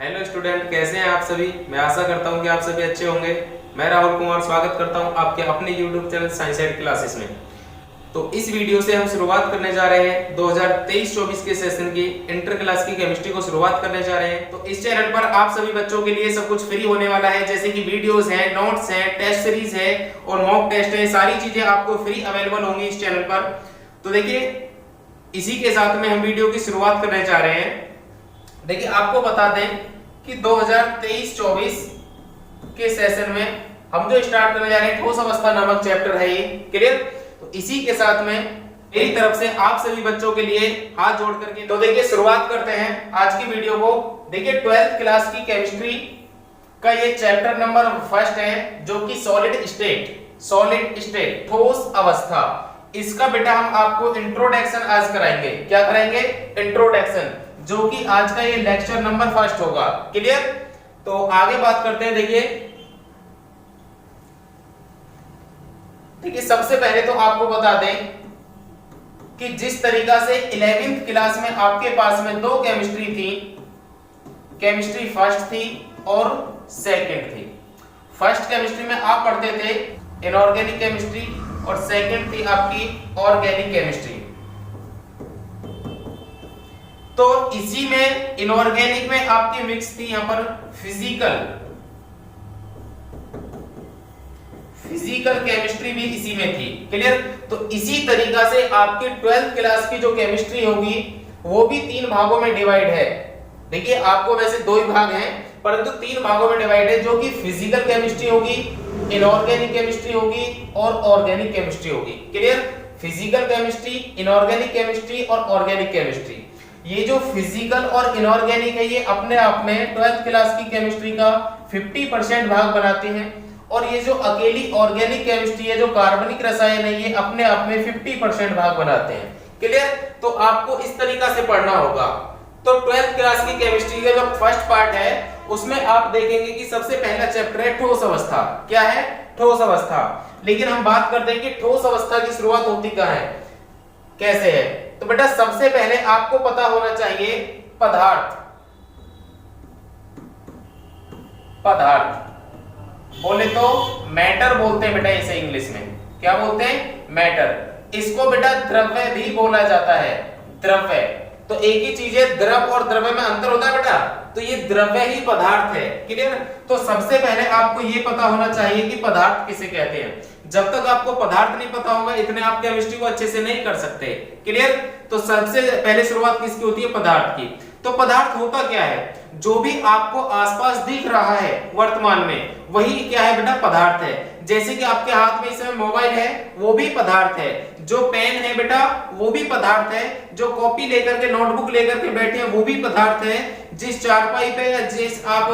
Hello student, कैसे हैं आप सभी। मैं आशा करता हूं कि आप सभी अच्छे होंगे। मैं राहुल कुमार स्वागत करता हूं आपके अपने YouTube channel science ed classes में। तो इस वीडियो से हम शुरुआत करने जा रहे हैं 2023-24 के सेशन की इंटर क्लास की केमिस्ट्री को शुरुआत करने जा रहे हैं। तो इस चैनल पर आप सभी बच्चों के लिए सब कुछ फ्री होने वाला है, जैसे कि वीडियोस हैं, नोट्स हैं, टेस्ट सीरीज है और मॉक टेस्ट है। सारी चीजें आपको फ्री अवेलेबल होंगी इस चैनल पर। तो देखिए, इसी के साथ में हम वीडियो की शुरुआत करने जा रहे हैं। देखिए, आपको बता दें कि 2023-24 के सेशन में हम जो स्टार्ट करने जा रहे हैं ठोस अवस्था नामक चैप्टर है, ये क्लियर। तो इसी के साथ में मेरी तरफ से आप सभी बच्चों के लिए हाथ जोड़ करके तो देखिए शुरुआत करते हैं आज की वीडियो को। देखिए, 12th क्लास की केमिस्ट्री का ये चैप्टर नंबर फर्स्ट है, जो कि सॉलिड स्टेट ठोस अवस्था। इसका बेटा हम आपको इंट्रोडक्शन आज कराएंगे। क्या कराएंगे? इंट्रोडक्शन, जो कि आज का ये लेक्चर नंबर फर्स्ट होगा, क्लियर। तो आगे बात करते हैं। देखिए सबसे पहले तो आपको बता दें कि जिस तरीका से 11th क्लास में आपके पास में दो केमिस्ट्री थी, केमिस्ट्री फर्स्ट थी और सेकंड थी। फर्स्ट केमिस्ट्री में आप पढ़ते थे इनऑर्गेनिक केमिस्ट्री और सेकंड थी आपकी ऑर्गेनिक केमिस्ट्री। तो इसी में इनऑर्गेनिक में आपकी मिक्स थी यहां पर फिजिकल केमिस्ट्री भी इसी में थी, क्लियर। तो इसी तरीका से आपकी 12th क्लास की जो केमिस्ट्री होगी वो भी 3 भागों में डिवाइड है। देखिए, आपको वैसे 2 ही भाग हैं, परंतु 3 भागों में डिवाइड है, जो कि फिजिकल केमिस्ट्री होगी, इनऑर्गेनिक केमिस्ट्री होगी और ऑर्गेनिक केमिस्ट्री होगी, clear. Physical chemistry, inorganic chemistry और ऑर्गेनिक केमिस्ट्री। ये जो फिजिकल और इनऑर्गेनिक है, ये अपने आप में 12th क्लास की केमिस्ट्री का 50% भाग बनाते हैं, और ये जो अकेली ऑर्गेनिक केमिस्ट्री है, जो कार्बनिक रसायन है, ये अपने आप में 50% भाग बनाते हैं, क्लियर। तो आपको इस तरीका से पढ़ना होगा। तो 12th क्लास की केमिस्ट्री का जो फर्स्ट पार्ट है, उसमें आप देखेंगे कि सबसे पहला चैप्टर है ठोस अवस्था। क्या है? ठोस अवस्था। लेकिन हम बात करते हैं कि ठोस अवस्था की शुरुआत होती कहां है, कैसे है। तो बेटा सबसे पहले आपको पता होना चाहिए पदार्थ बोले तो मैटर बोलते हैं बेटा इसे इंग्लिश में। क्या बोलते हैं? मैटर। इसको बेटा द्रव्य भी बोला जाता है, द्रव्य। तो एक ही चीज है, द्रव और द्रव्य में अंतर होता है बेटा, तो ये द्रव्य ही पदार्थ है, क्लियर। तो सबसे पहले आपको ये पता होना चाहिए कि पदार्थ किसे कहते हैं। जब तक आपको पदार्थ नहीं पता होगा, इतने आप केमिस्ट्री को अच्छे से नहीं कर सकते, क्लियर। तो सबसे पहले शुरुआत किसकी होती है? पदार्थ की। तो पदार्थ होता क्या है? जो भी आपको आसपास दिख रहा है वर्तमान में, वही क्या है बेटा? पदार्थ है। जैसे कि आपके हाथ में इस समय मोबाइल है, वो भी पदार्थ है। जो पेन है बेटा, वो भी पदार्थ है। जो कॉपी लेकर के, नोटबुक लेकर के बैठे हैं, वो भी पदार्थ है। जिस चारपाई पे या जिस आप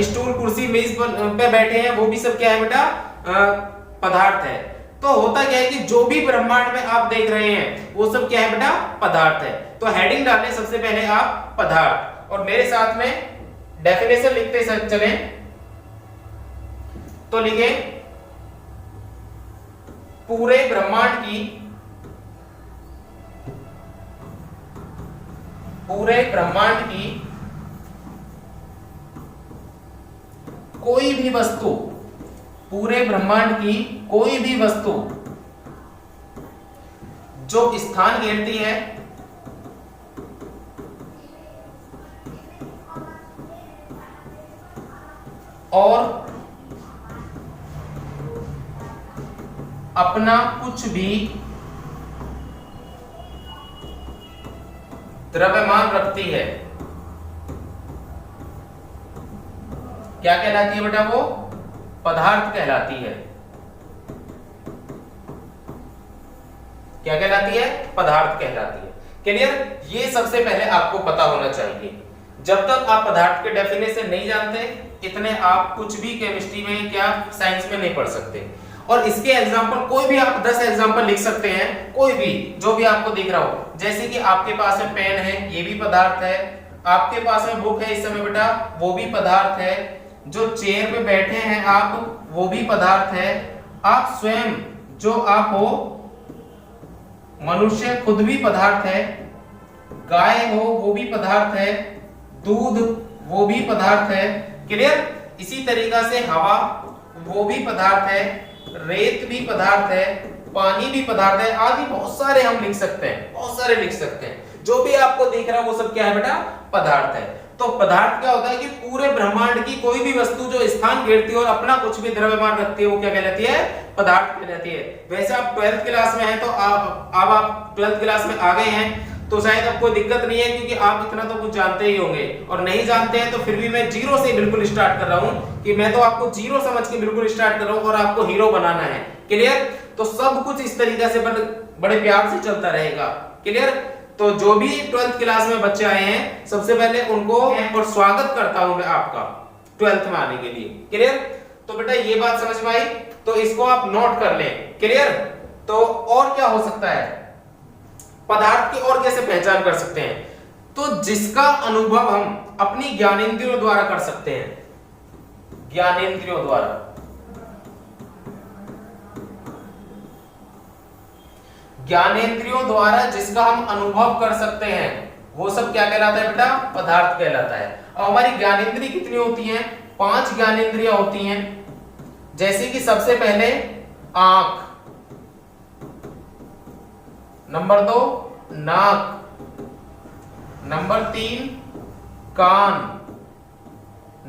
स्टूल, कुर्सी, मेज पे बैठे हैं, वो भी सब क्या है बेटा? पदार्थ है। तो होता क्या है कि जो भी ब्रह्मांड में आप देख रहे हैं, वो सब क्या है बेटा? पदार्थ है। तो हेडिंग डालें सबसे पहले आप पदार्थ, और मेरे साथ में डेफिनेशन लिखते चले। तो लिखे पूरे ब्रह्मांड की कोई भी वस्तु, पूरे ब्रह्मांड की कोई भी वस्तु जो स्थान घेरती है और अपना कुछ भी द्रव्यमान रखती है, क्या कहलाती है बेटा? वो पदार्थ कहलाती है। क्या कहलाती है? पदार्थ कहलाती है, क्लियर। ये सबसे पहले आपको पता होना चाहिए। जब तक आप पदार्थ के डेफिनेशन नहीं जानते, इतने आप कुछ भी केमिस्ट्री में, क्या साइंस में नहीं पढ़ सकते। और इसके एग्जांपल कोई भी आप 10 एग्जांपल लिख सकते हैं, कोई भी जो भी आपको दिख रहा हो। जैसे कि आपके पास में पेन है, ये भी पदार्थ है। आपके पास में बुक है इस समय बेटा, वो भी पदार्थ है। जो चेयर पे बैठे हैं आप, वो भी पदार्थ है। आप स्वयं जो आप हो, मनुष्य खुद भी पदार्थ है। गाय हो, वो भी पदार्थ है। दूध वो भी पदार्थ है। क्लियर। इसी तरीका से हवा वो भी पदार्थ है, रेत भी पदार्थ है, पानी भी पदार्थ है, आदि बहुत सारे हम लिख सकते हैं, बहुत सारे लिख सकते हैं। जो भी आपको दिख रहा है वो सब क्या है बेटा? पदार्थ है। तो पदार्थ क्या होता है कि पूरे ब्रह्मांड की कोई भी वस्तु जो स्थान घेरती है और अपना कुछ भी द्रव्यमान रखती है वो क्या कहलाती है? पदार्थ कहलाती है। वैसे आप 12th क्लास में हैं तो अब आप 12th क्लास में आ गए हैं तो शायद अब कोई दिक्कत नहीं है, क्योंकि आप इतना तो कुछ जानते ही होंगे, और नहीं जानते हैं तो फिर भी मैं जीरो से बिल्कुल स्टार्ट कर रहा हूं कि मैं तो आपको जीरो समझ के बिल्कुल स्टार्ट कर रहा हूं और आपको हीरो बनाना है। क्लियर। तो सब कुछ इस तरीके से बड़े प्यार से चलता रहेगा। क्लियर। तो जो भी 12th क्लास में बच्चे आए हैं सबसे पहले उनको और स्वागत करता हूं मैं आपका 12th में आने के लिए। क्लियर। तो बेटा ये बात समझ में आई, तो इसको आप नोट कर लें। क्लियर। तो और क्या हो सकता है पदार्थ की, और कैसे पहचान कर सकते हैं? तो जिसका अनुभव हम अपनी ज्ञानेंद्रियों द्वारा कर सकते हैं, ज्ञानेंद्रियों द्वारा। ज्ञानेंद्रियों द्वारा जिसका हम अनुभव कर सकते हैं वो सब क्या कहलाता है बेटा? पदार्थ कहलाता है। अब हमारी ज्ञानेंद्रिय कितनी होती हैं? 5 ज्ञानेंद्रियां होती हैं। जैसे कि सबसे पहले आंख, नंबर 2 नाक, नंबर 3 कान,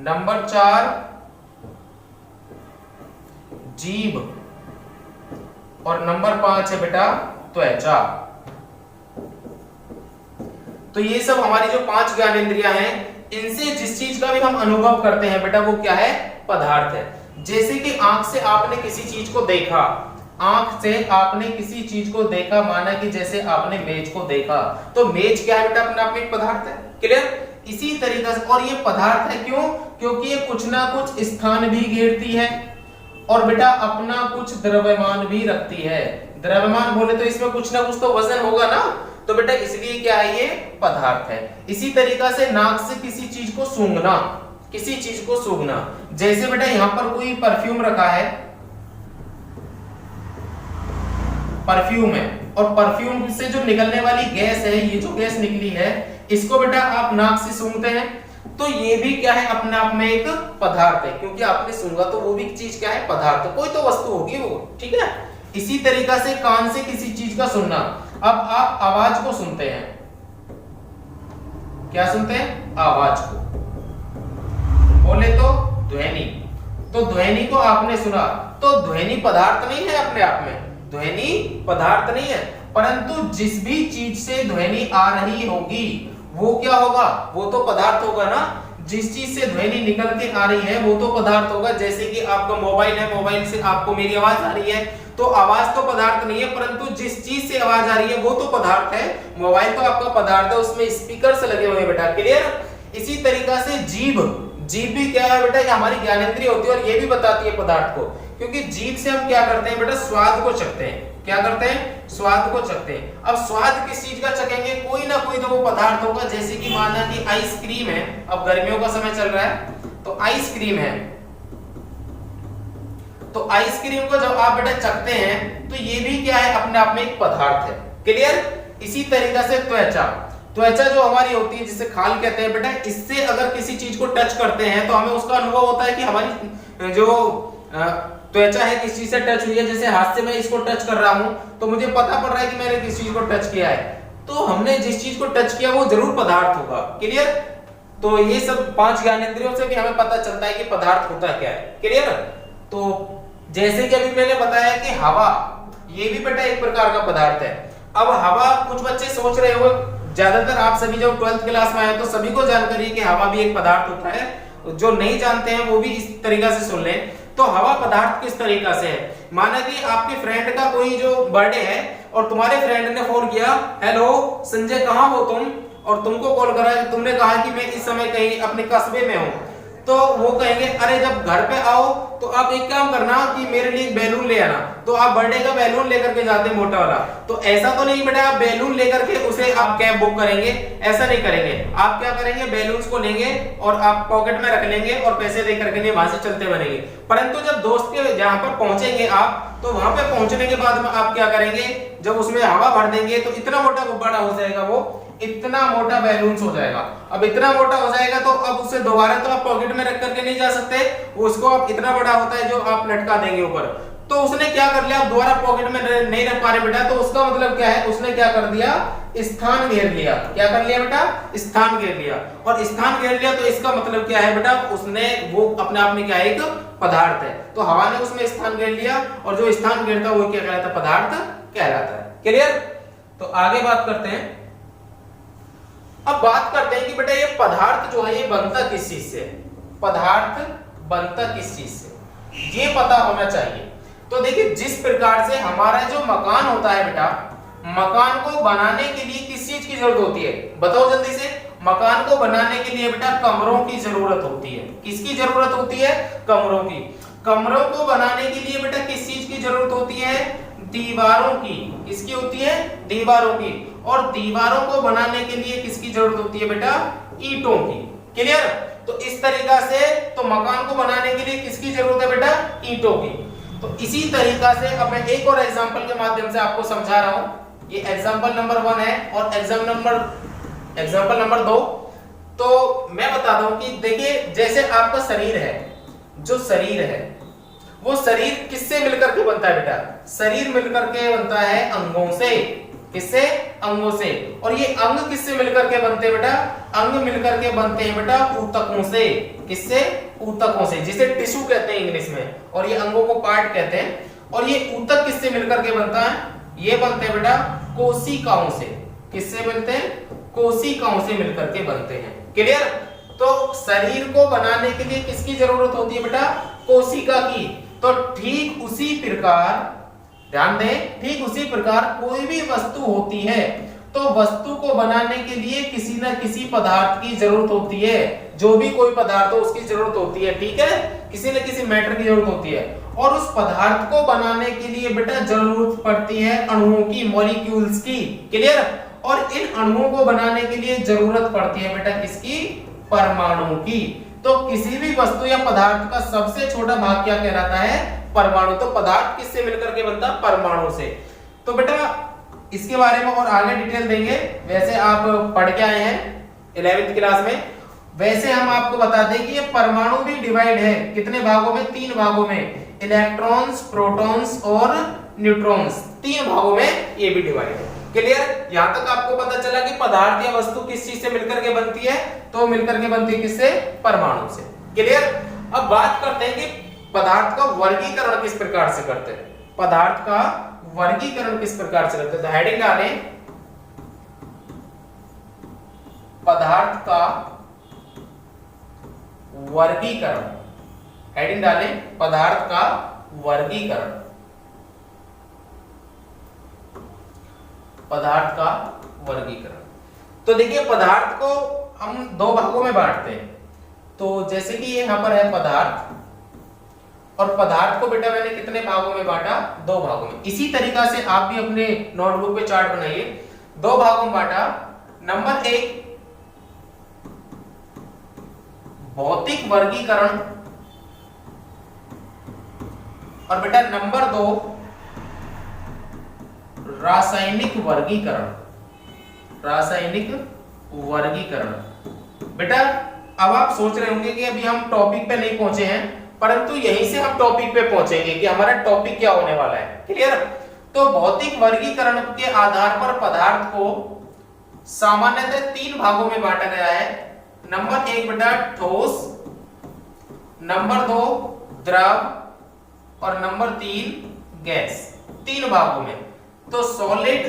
नंबर 4 जीभ, और नंबर 5 है बेटा त्वचा। तो ये सब हमारी जो 5 ज्ञानेंद्रियां हैं, इनसे जिस चीज का भी हम अनुभव करते हैं बेटा वो क्या है? पदार्थ है। जैसे कि आंख से आपने किसी चीज को देखा, आंख से आपने किसी चीज को देखा, माना कि जैसे आपने मेज को देखा, तो मेज क्या है बेटा? अपने आप में एक पदार्थ है। क्लियर। इसी तरीके से, और ये पदार्थ है क्यों? क्योंकि ये कुछ ना कुछ स्थान भी घेरती है और बेटा अपना कुछ द्रव्यमान भी रखती है। द्रव्यमान बोले तो इसमें कुछ ना कुछ तो वजन होगा ना, तो बेटा इसलिए क्या है? ये पदार्थ है। इसी तरीका से नाक से किसी चीज को सूंघना, किसी चीज को सूंघना, जैसे बेटा यहां पर कोई परफ्यूम रखा है, परफ्यूम है, और परफ्यूम से जो निकलने वाली गैस है, ये जो गैस निकली है, इसको बेटा आप नाक से सूंघते हैं, तो ये भी क्या है? अपने आप में एक पदार्थ है, क्योंकि आपने सूंघा तो वो भी चीज क्या है? पदार्थ, कोई तो वस्तु होगी वो। ठीक है। इसी तरीका से कान से किसी चीज का सुनना। अब आप आवाज को सुनते हैं, क्या सुनते हैं? आवाज को, बोले तो ध्वनि। तो ध्वनि को आपने सुना, तो ध्वनि पदार्थ नहीं है अपने आप में, ध्वनि पदार्थ नहीं है, परंतु जिस भी चीज से ध्वनि आ रही होगी वो क्या होगा? वो तो पदार्थ होगा ना। जिस चीज से ध्वनि निकल के आ रही है वो तो पदार्थ होगा। जैसे कि आपका मोबाइल है, मोबाइल से आपको मेरी आवाज आ रही है, तो आवाज तो पदार्थ नहीं है, परंतु जिस चीज से आवाज आ रही है वो तो पदार्थ है। मोबाइल तो आपका पदार्थ है, उसमें स्पीकर्स लगे हुए हैं बेटा। क्लियर। इसी तरीका से जीभ, जीभ भी क्या है बेटा? ये हमारी ज्ञानेंद्रिय होती है और ये भी बताती है पदार्थ को, क्योंकि जीभ से हम क्या करते हैं बेटा? स्वाद को चखते हैं। क्या करते हैं? स्वाद को चखते हैं। अब स्वाद किस चीज का चखेंगे? कोई ना कोई तो वो पदार्थ होगा। जैसे कि माना कि आइसक्रीम है, अब गर्मियों का समय चल रहा है तो आइसक्रीम है, तो आइसक्रीम को जब आप बेटा चखते हैं तो ये भी क्या है? अपने आप में एक पदार्थ है। क्लियर। इसी तरीके से त्वचा, त्वचा जो हमारी होती है जिसे खाल कहते हैं बेटा, इससे अगर किसी चीज को टच करते हैं तो हमें उसका अनुभव होता है कि हमारी जो त्वचा है किस चीज से टच हुई है। जैसे हाथ से मैं इसको टच कर रहा हूं तो मुझे पता पड़ रहा है कि मैंने किस चीज को टच किया है, तो हमने जिस चीज को टच किया वो जरूर पदार्थ होगा। क्लियर। तो ये सब 5 ज्ञानेंद्रियों से भी हमें पता चलता है कि पदार्थ होता क्या है। क्लियर। तो जैसे कि अभी मैंने बताया कि हवा, ये भी बेटा एक प्रकार का पदार्थ है। अब हवा, कुछ बच्चे सोच रहे हो, ज्यादातर आप सभी जब 12th क्लास में आए तो सभी को जानकारी है कि हवा भी एक पदार्थ होता है। जो नहीं जानते हैं वो भी इस तरीका से सुन लें। तो हवा पदार्थ किस तरीका से है? माना कि आपके फ्रेंड का कोई जो बर्थडे है और तुम्हारे फ्रेंड ने फोन किया, हेलो संजय कहाँ हो तुम, और तुमको कॉल करा, तुमने कहा कि मैं इस समय कहीं अपने कस्बे में हूँ, तो वो कहेंगे अरे जब घर पे आओ तो आप एक काम करना कि मेरे लिए बैलून ले आना, तो आप बर्थडे का बैलून लेकर के जाते हैं मोटा वाला। तो ऐसा तो नहीं बेटा आप बैलून लेकर के उसे आप कैब बुक करेंगे, ऐसा नहीं करेंगे। आप क्या करेंगे? बैलून्स को लेंगे और आप पॉकेट में रख लेंगे और पैसे दे करके वहां से चलते बनेंगे। परंतु जब दोस्त के जहां पर पहुंचेंगे आप, तो वहां पे पहुंचने के बाद में आप क्या करेंगे? जब उसमें हवा भर देंगे तो इतना मोटा गुब्बारा हो जाएगा वो, इतना मोटा बैलून हो जाएगा। अब इतना मोटा हो जाएगा तो अब उसे दोबारा तो आप पॉकेट में रख करके नहीं जा सकते, उसको आप इतना बड़ा होता है जो आप लटका देंगे ऊपर, तो उसने क्या कर लिया, आप दोबारा पॉकेट में नहीं रख पा रहे बेटा, तो उसका मतलब क्या है, उसने क्या कर दिया, स्थान घेर लिया। क्या कर लिया बेटा, स्थान घेर लिया। और स्थान घेर लिया तो इसका मतलब क्या है बेटा, उसने वो अपने आप में क्या है, एक पदार्थ है, तो हवा ने उसमें स्थान घेर लिया, और जो स्थान घेरता है वो क्या कहलाता है, पदार्थ कहलाता है। क्लियर? तो आगे बात करते हैं। अब बात करते हैं कि बेटा ये पदार्थ जो है ये बनता किस चीज से, पदार्थ बनता किस चीज से, ये पता होना चाहिए। तो देखिए जिस प्रकार से हमारा जो मकान होता है बेटा, मकान को बनाने के लिए किस चीज की जरूरत होती है, बताओ जल्दी से। मकान को बनाने के लिए बेटा कमरों की जरूरत होती है। किसकी जरूरत होती है, कमरों की। कमरों को बनाने के लिए बेटा किस चीज की जरूरत होती है, दीवारों की। किसकी होती है, दीवारों की। और दीवारों को बनाने के लिए किसकी जरूरत होती है बेटा, ईंटों की। क्लियर? तो इस तरीका से तो मकान को बनाने के लिए किसकी जरूरत है बेटा, ईंटों की। तो इसी तरीका से अब मैं एक और एग्जांपल के माध्यम से आपको समझा रहा हूं। ये एग्जांपल नंबर 1 है और एग्जांपल नंबर 2। तो मैं बताता हूं कि देखिए जैसे आपका शरीर है, जो शरीर है वो शरीर किससे मिलकर के बनता है बेटा, शरीर मिलकर के बनता है अंगों से। किससे, अंगों से। और ये अंग किससे मिलकर के बनते हैं बेटा, अंग मिलकर के बनते हैं बेटा ऊतकों से। किससे, ऊतकों से, जिसे टिश्यू कहते हैं इंग्लिश में, और ये अंगों को पार्ट कहते हैं। और ये ऊतक किससे मिलकर के बनता है, ये बनते हैं बेटा कोशिकाओं से। किससे बनते हैं, कोशिकाओं से मिलकर के बनते हैं। क्लियर? तो शरीर को बनाने के लिए किसकी जरूरत होती है बेटा, कोशिका की। तो ठीक उसी प्रकार, ध्यान दें, ठीक उसी प्रकार कोई भी वस्तु होती है तो वस्तु को बनाने के लिए किसी न किसी पदार्थ की जरूरत होती है। जो भी कोई पदार्थ हो उसकी जरूरत होती है, ठीक है, किसी न किसी मैटर की जरूरत होती है। और उस पदार्थ को बनाने के लिए बेटा जरूरत पड़ती है अणुओं की, मॉलिक्यूल्स की। क्लियर? और इन अणुओं को बनाने के लिए जरूरत पड़ती है बेटा किसकी, परमाणु की। तो किसी भी वस्तु या पदार्थ का सबसे छोटा भाग क्या कहलाता है, परमाणु। तो पदार्थ किससे मिलकर के बनता है, परमाणु से। तो बेटा इसके बारे में और आगे डिटेल देंगे, वैसे आप पढ़ के आए हैं 11वीं क्लास में। वैसे हम आपको बता दें कि ये परमाणु भी डिवाइड है कितने भागों में, 3 भागों में, इलेक्ट्रॉन्स, प्रोटॉन्स और न्यूट्रॉन्स, 3 भागों में ये भी डिवाइड है। क्लियर? यहां तक आपको पता चला कि पदार्थ या वस्तु किस चीज से मिलकर के बनती है, तो मिलकर के बनती है किससे, परमाणु से। क्लियर? अब बात करते हैं कि पदार्थ का वर्गीकरण किस प्रकार से करते हैं, पदार्थ का वर्गीकरण किस प्रकार से करते हैं। तो हेडिंग डालें, पदार्थ का वर्गीकरण। हेडिंग डालें, पदार्थ का वर्गीकरण। पदार्थ का वर्गीकरण। तो देखिए पदार्थ को हम 2 भागों में बांटते हैं। तो जैसे कि यहां पर है पदार्थ, और पदार्थ को बेटा मैंने कितने भागों में बांटा, 2 भागों में। इसी तरीका से आप भी अपने नोटबुक पे चार्ट बनाइए, 2 भागों में बांटा। नंबर 1 भौतिक वर्गीकरण, और बेटा नंबर 2 रासायनिक वर्गीकरण। रासायनिक वर्गीकरण। बेटा अब आप सोच रहे होंगे कि अभी हम टॉपिक पे नहीं पहुंचे हैं, परंतु यहीं से हम टॉपिक पे पहुंचेंगे कि हमारा टॉपिक क्या होने वाला है। क्लियर? तो भौतिक वर्गीकरण के आधार पर पदार्थ को सामान्यतः 3 भागों में बांटा गया है। नंबर 1 बेटा ठोस, नंबर 2 द्रव, और नंबर 3 गैस। 3 भागों में। तो सॉलिड,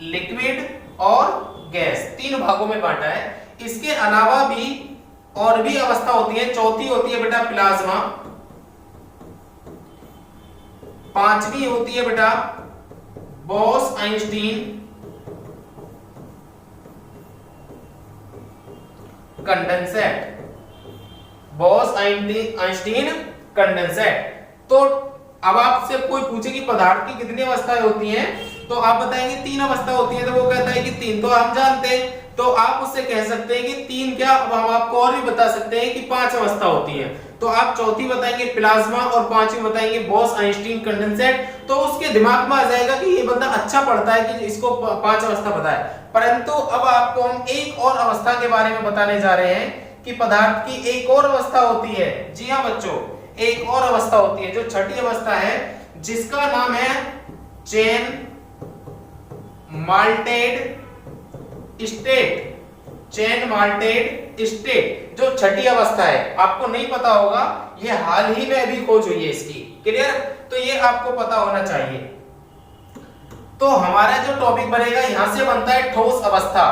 लिक्विड और गैस 3 भागों में बांटा है। इसके अलावा भी और भी अवस्था होती है। चौथी होती है बेटा प्लाज्मा, 5वीं होती है बेटा बोस-आइंस्टीन कंडेंसेट। Bose-Einstein condensate. तो अब आपसे कोई पूछे कि पदार्थ की कितनी अवस्थाएं होती हैं, तो आप बताएंगे 3 अवस्था होती है। तो वो कहता है कि 3 तो हम जानते हैं, तो आप उससे कह सकते हैं कि 3 क्या, अब हम आपको और भी बता सकते हैं कि 5 अवस्था होती है। तो आप चौथी बताएंगे प्लाज्मा और 5वीं बताएंगे बोस-आइंस्टीन कंडेंसेट। तो उसके दिमाग में आ जाएगा कि ये बंदा अच्छा पढ़ता है कि इसको 5 अवस्था पता है। परंतु अब आपको हम एक और अवस्था के बारे में बताने जा रहे हैं कि पदार्थ की एक और अवस्था होती है। जी हाँ बच्चों, एक और अवस्था होती है जो छठी अवस्था है, जिसका नाम है chain malted state. Chain malted state जो छठी अवस्था है, आपको नहीं पता होगा, ये हाल ही में अभी खोज हुई है इसकी। क्लियर? तो ये आपको पता होना चाहिए। तो हमारा जो टॉपिक बनेगा, यहां से बनता है ठोस अवस्था,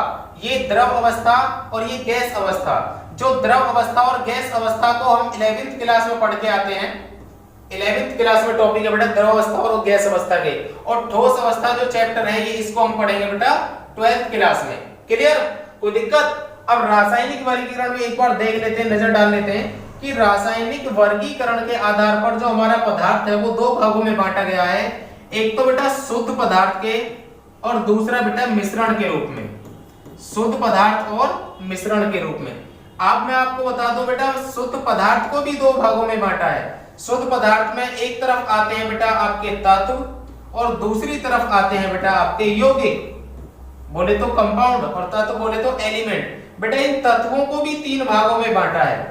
ये द्रव अवस्था और ये गैस अवस्था। जो द्रव अवस्था और गैस अवस्था को हम 11th क्लास में पढ़ के आते हैं। 11th क्लास में टॉपिक है बेटा द्रव अवस्था और गैस अवस्था के, और ठोस अवस्था जो चैप्टर है ये इसको हम पढ़ेंगे बेटा 12th क्लास में। क्लियर? कोई दिक्कत? अब रासायनिक वर्गीकरण में एक बार देख लेते हैं, नजर डाल लेते हैं कि रासायनिक वर्गीकरण के आधार पर जो हमारा पदार्थ है वो दो भागों में बांटा गया है। एक तो बेटा शुद्ध पदार्थ के, और दूसरा बेटा मिश्रण के रूप में। शुद्ध पदार्थ और मिश्रण के रूप में। अब मैं आपको बता दूं बेटा, शुद्ध पदार्थ को भी दो भागों में बांटा है। शुद्ध पदार्थ में एक तरफ आते हैं बेटा आपके तत्व, और दूसरी तरफ आते हैं बेटा आपके यौगिक, बोले तो कंपाउंड, और तत्व बोले तो एलिमेंट। बेटा इन तत्वों को भी तीन भागों में बांटा है।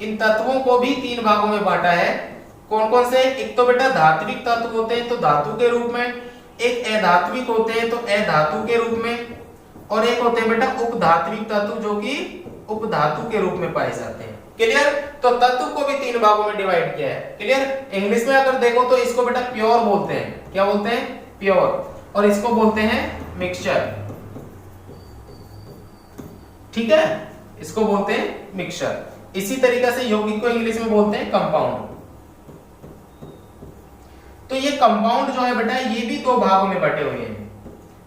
इन तत्वों को भी तीन भागों में बांटा है। कौन कौन से? एक तो बेटा धात्विक तत्व होते हैं तो धातु के रूप में, एक अधात्विक होते हैं तो अधातु के रूप में, और एक होते हैं बेटा उपधात्विक तत्व जो कि उपधातु के रूप में पाए जाते हैं। क्लियर? तो तत्व को भी तीन भागों में डिवाइड किया है। क्लियर? इंग्लिश में अगर देखो तो इसको बेटा प्योर बोलते हैं। क्या बोलते हैं? प्योर। और इसको बोलते हैं मिक्सचर। ठीक है, इसको बोलते हैं मिक्सचर। इसी तरीके से यौगिक को इंग्लिश में बोलते हैं कंपाउंड। तो ये कंपाउंड जो है बेटा ये भी दो भागों में बटे हुए हैं।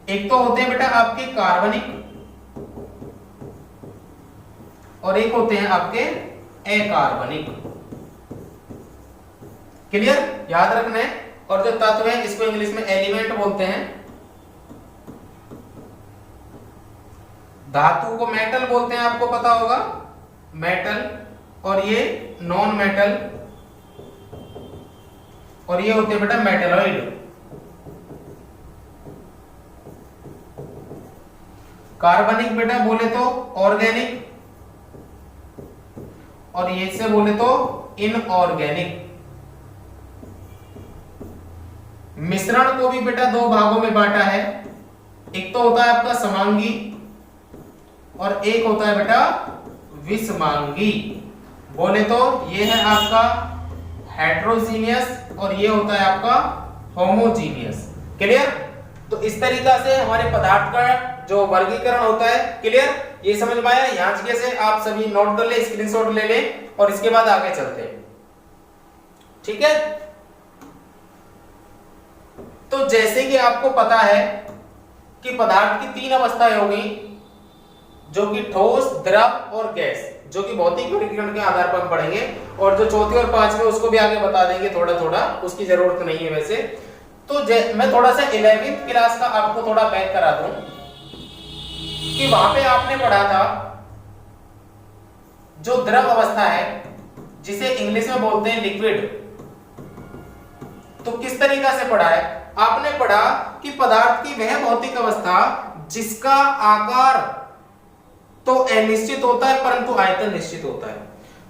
एक तो होते हैं बेटा आपके कार्बनिक, और एक होते हैं आपके अकार्बनिक। क्लियर? याद रखना है। और जो तत्व है इसको इंग्लिश में एलिमेंट बोलते हैं। धातु को मेटल बोलते हैं, आपको पता होगा, मेटल। और ये नॉन मेटल, और ये होते हैं बेटा मेटलॉइड। कार्बनिक बेटा बोले तो ऑर्गेनिक, और ये से बोले तो इनऑर्गेनिक। मिश्रण को भी बेटा दो भागों में बांटा है। एक तो होता है आपका समांगी, और एक होता है बेटा विषमांगी। बोले तो ये है आपका हेट्रोजीनियस, और ये होता है आपका होमोजीनियस। क्लियर? तो इस तरीका से हमारे पदार्थ का जो वर्गीकरण होता है। क्लियर? ये समझ में आया? यहां से आप सभी नोट कर ले, स्क्रीनशॉट ले ले, और इसके बाद आगे चलते हैं। ठीक है? तो जैसे कि आपको पता है कि पदार्थ की तीन अवस्थाएं होगी, जो कि ठोस, द्रव और गैस, जो कि भौतिक वर्गीकरण के आधार पर हम पढ़ेंगे। और जो चौथी और पांचवी उसको भी आगे बता देंगे थोड़ा थोड़ा, उसकी जरूरत नहीं है वैसे। तो मैं थोड़ा सा 11th क्लास का आपको थोड़ा बैक करा दूं कि वहां पे आपने पढ़ा था जो द्रव अवस्था है, जिसे इंग्लिश में बोलते हैं लिक्विड। तो किस तरीका से पढ़ा है? आपने पढ़ा कि पदार्थ की वह भौतिक अवस्था जिसका आकार तो अनिश्चित होता है परंतु आयतन निश्चित होता है।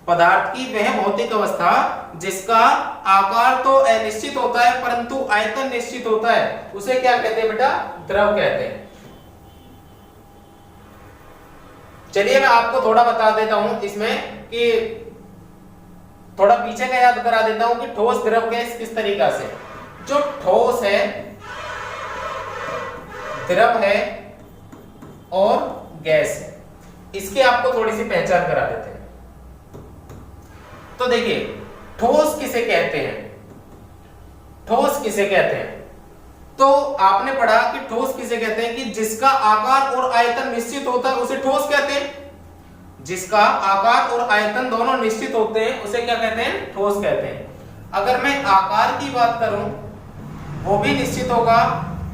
पदार्थ की वह भौतिक अवस्था जिसका आकार तो अनिश्चित होता है परंतु आयतन निश्चित होता है, उसे क्या कहते हैं बेटा? द्रव कहते हैं। चलिए मैं आपको थोड़ा बता देता हूं इसमें कि थोड़ा पीछे का याद करा देता हूं कि ठोस, द्रव, गैस किस तरीका से। जो ठोस है, द्रव है और गैस है, इसकी आपको थोड़ी सी पहचान करा देते हैं। तो देखिए ठोस किसे कहते हैं? ठोस किसे कहते हैं? तो आपने पढ़ा कि ठोस किसे कहते हैं कि जिसका आकार और आयतन निश्चित होता है उसे ठोस कहते हैं। जिसका आकार और आयतन दोनों निश्चित होते हैं उसे क्या कहते हैं? ठोस कहते हैं। अगर मैं आकार की बात करूं वो भी निश्चित होगा,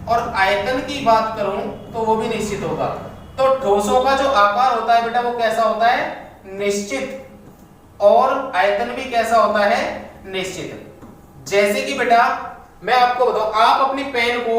और आयतन की बात करूं तो वो भी निश्चित होगा। तो ठोसों का जो आकार होता है बेटा वो कैसा होता है? निश्चित। और आयतन भी कैसा होता है? निश्चित। जैसे कि बेटा मैं आपको बताऊं, आप अपनी पेन को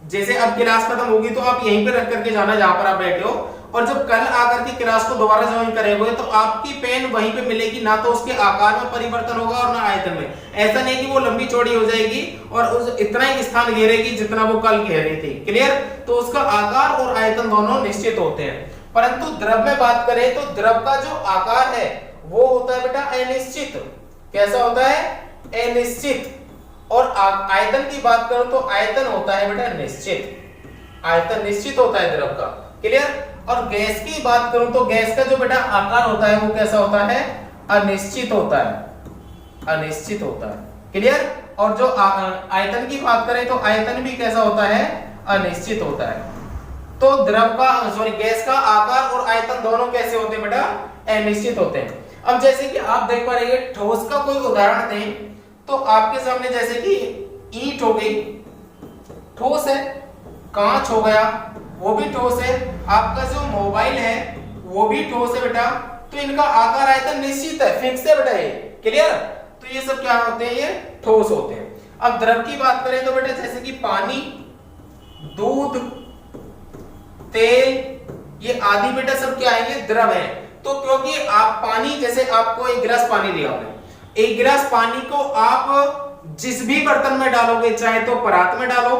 जैसे अब क्लास खत्म होगी तो आप यहीं पे रख करके जाना जहां पर आप बैठे हो, और जब कल आकर के क्लास को दोबारा ज्वाइन करेंगे तो आपकी पेन वहीं पे मिलेगी, ना तो उसके आकार में परिवर्तन होगा और ना आयतन में। ऐसा नहीं कि वो लंबी चौड़ी हो जाएगी और उस इतना ही स्थान घेरेगी जितना वो कल घेर रही थी। क्लियर? तो उसका आकार और आयतन दोनों निश्चित होते हैं। परंतु द्रव में बात करें तो द्रव का जो आकार है वो होता है बेटा अनिश्चित। कैसा होता है? अनिश्चित। और आयतन की बात करो तो आयतन होता है बेटा निश्चित। आयतन निश्चित होता है द्रव का। क्लियर? और गैस की बात करूं तो गैस का जो बेटा आकार होता है वो कैसा होता है? अनिश्चित होता है। अनिश्चित होता है। क्लियर? और जो आयतन की बात करें तो आयतन भी कैसा होता है? अनिश्चित होता है। तो द्रव का गैस का आकार और आयतन दोनों कैसे होते हैं बेटा? अनिश्चित होते हैं। अब जैसे कि आप देख पा रहे हैं, ठोस का कोई उदाहरण दें तो आपके सामने जैसे कि ईंट हो गई, ठोस है। कांच हो गया, वो भी ठोस है। आपका जो मोबाइल है वो भी ठोस है बेटा। तो इनका आकार आयतन निश्चित है, फिक्स है बेटा ये। क्लियर? तो ये सब क्या होते हैं? ये ठोस होते हैं। अब द्रव की बात करें तो बेटा जैसे कि पानी, दूध, तेल, ये आदि बेटा सब क्या है? ये द्रव है। तो क्योंकि आप पानी, जैसे आपको एक गिलास पानी दिया आपने, एक गिलास पानी को आप जिस भी बर्तन में डालोगे, चाहे तो परात में डालो,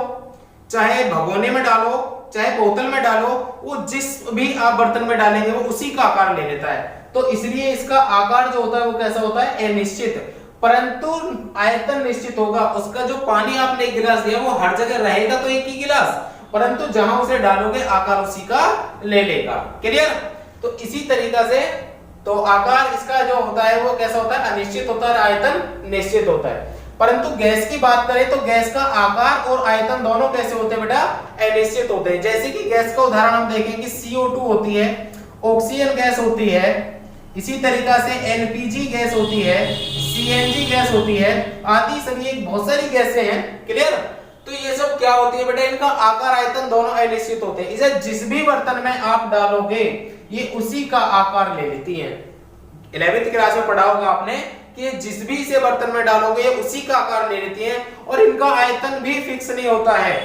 चाहे भगोने में डालो, चाहे बोतल में डालो, वो जिस भी आप बर्तन में डालेंगे वो उसी का आकार ले लेता है। तो इसलिए इसका आकार जो होता है वो कैसा होता है? अनिश्चित। परंतु आयतन निश्चित होगा। उसका जो पानी आपने एक गिलास दिया वो हर जगह रहेगा तो एक ही गिलास, परंतु जहां उसे डालोगे आकार उसी का ले लेगा। क्लियर? तो इसी तरीका से तो आकार इसका जो होता है वो कैसा होता है? अनिश्चित होता है, आयतन निश्चित होता है। परंतु गैस की बात करें तो गैस का आकार और आयतन दोनों कैसे होते हैं बेटा? अनिश्चित होते हैं। जैसे कि गैस का उदाहरण हम देखें कि CO2 होती है, ऑक्सीजन गैस होती है, इसी तरीका से LPG गैस होती है, CNG गैस होती है, आदि सभी एक बहुत सारी गैसें हैं। क्लियर? तो ये सब क्या होती है बेटा? इनका आकार आयतन दोनों अनिश्चित होते हैं। इसे जिस भी बर्तन में आप डालोगे ये उसी का आकार ले लेती है। 11वीं क्लास में पढ़ा होगा आपने कि जिस भी इसे बर्तन में डालोगे ये उसी का आकार ले लेती है, और इनका आयतन भी फिक्स नहीं होता है।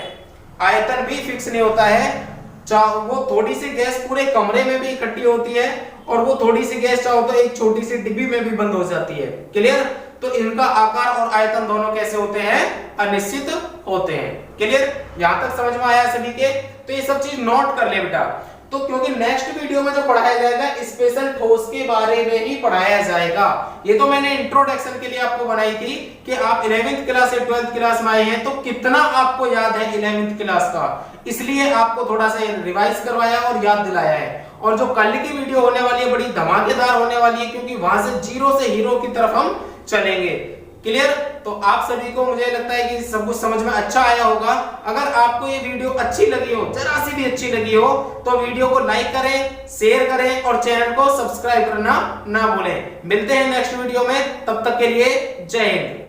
आयतन भी फिक्स नहीं होता है। चाहे वो थोड़ी सी गैस पूरे कमरे में भी इकट्ठी होती है, और वो थोड़ी सी गैस चाहो तो एक छोटी सी डिब्बी में भी बंद हो जाती है। क्लियर? तो इनका आकार और आयतन दोनों कैसे होते हैं? अनिश्चित होते हैं। क्लियर? यहां तक समझ में आया सभी के? तो ये सब चीज नोट कर ले बेटा। तो क्योंकि नेक्स्ट वीडियो में जो पढ़ाया जाएगा स्पेशल ठोस के बारे में ही पढ़ाया जाएगा। ये तो मैंने इंट्रोडक्शन के लिए आपको बनाई थी कि आप 11वीं क्लास से 12th क्लास में आए हैं तो कितना आपको याद है 11वीं क्लास का, इसलिए आपको थोड़ा सा रिवाइज करवाया और याद दिलाया है। और जो कल की वीडियो होने वाली है बड़ी धमाकेदार होने वाली है, क्योंकि वहां से जीरो से हीरो की तरफ हम चलेंगे। क्लियर? तो आप सभी को मुझे लगता है कि सब कुछ समझ में अच्छा आया होगा। अगर आपको ये वीडियो अच्छी लगी हो, जरा सी भी अच्छी लगी हो, तो वीडियो को लाइक करें, शेयर करें और चैनल को सब्सक्राइब करना ना भूलें। मिलते हैं नेक्स्ट वीडियो में, तब तक के लिए जय हिंद।